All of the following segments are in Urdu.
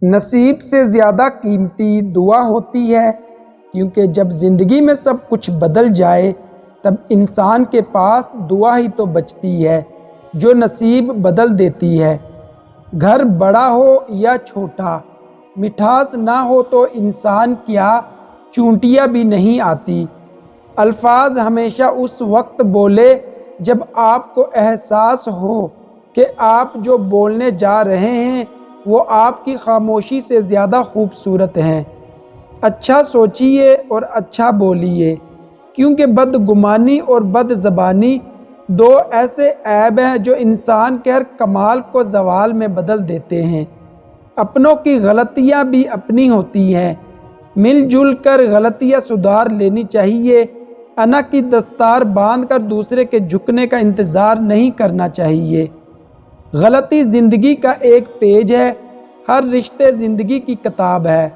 نصیب سے زیادہ قیمتی دعا ہوتی ہے، کیونکہ جب زندگی میں سب کچھ بدل جائے تب انسان کے پاس دعا ہی تو بچتی ہے جو نصیب بدل دیتی ہے۔ گھر بڑا ہو یا چھوٹا، مٹھاس نہ ہو تو انسان کیا چونٹیاں بھی نہیں آتی۔ الفاظ ہمیشہ اس وقت بولے جب آپ کو احساس ہو کہ آپ جو بولنے جا رہے ہیں وہ آپ کی خاموشی سے زیادہ خوبصورت ہیں۔ اچھا سوچیے اور اچھا بولیے، کیونکہ بدگمانی اور بد زبانی دو ایسے عیب ہیں جو انسان کے ہر کمال کو زوال میں بدل دیتے ہیں۔ اپنوں کی غلطیاں بھی اپنی ہوتی ہیں، مل جل کر غلطیاں سدھار لینی چاہیے۔ انا کی دستار باندھ کر دوسرے کے جھکنے کا انتظار نہیں کرنا چاہیے۔ غلطی زندگی کا ایک پیج ہے، ہر رشتے زندگی کی کتاب ہے۔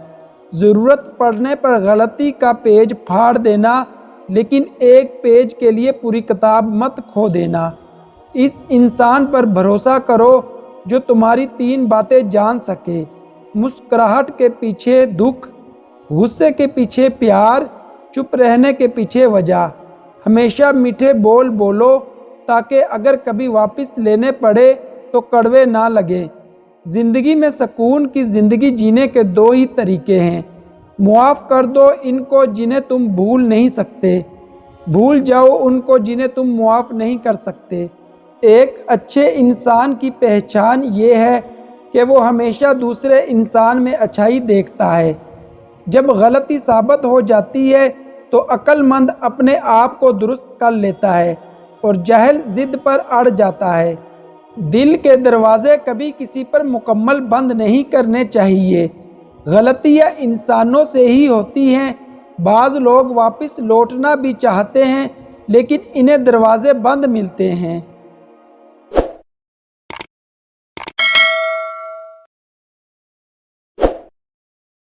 ضرورت پڑنے پر غلطی کا پیج پھاڑ دینا، لیکن ایک پیج کے لیے پوری کتاب مت کھو دینا۔ اس انسان پر بھروسہ کرو جو تمہاری 3 باتیں جان سکے: مسکراہٹ کے پیچھے دکھ، غصے کے پیچھے پیار، چپ رہنے کے پیچھے وجہ۔ ہمیشہ میٹھے بول بولو تاکہ اگر کبھی واپس لینے پڑے تو کڑوے نہ لگے۔ زندگی میں سکون کی زندگی جینے کے 2 ہی طریقے ہیں: معاف کر دو ان کو جنہیں تم بھول نہیں سکتے، بھول جاؤ ان کو جنہیں تم معاف نہیں کر سکتے۔ ایک اچھے انسان کی پہچان یہ ہے کہ وہ ہمیشہ دوسرے انسان میں اچھائی دیکھتا ہے۔ جب غلطی ثابت ہو جاتی ہے تو عقل مند اپنے آپ کو درست کر لیتا ہے اور جاہل ضد پر اڑ جاتا ہے۔ دل کے دروازے کبھی کسی پر مکمل بند نہیں کرنے چاہیے۔ غلطیاں انسانوں سے ہی ہوتی ہیں، بعض لوگ واپس لوٹنا بھی چاہتے ہیں لیکن انہیں دروازے بند ملتے ہیں۔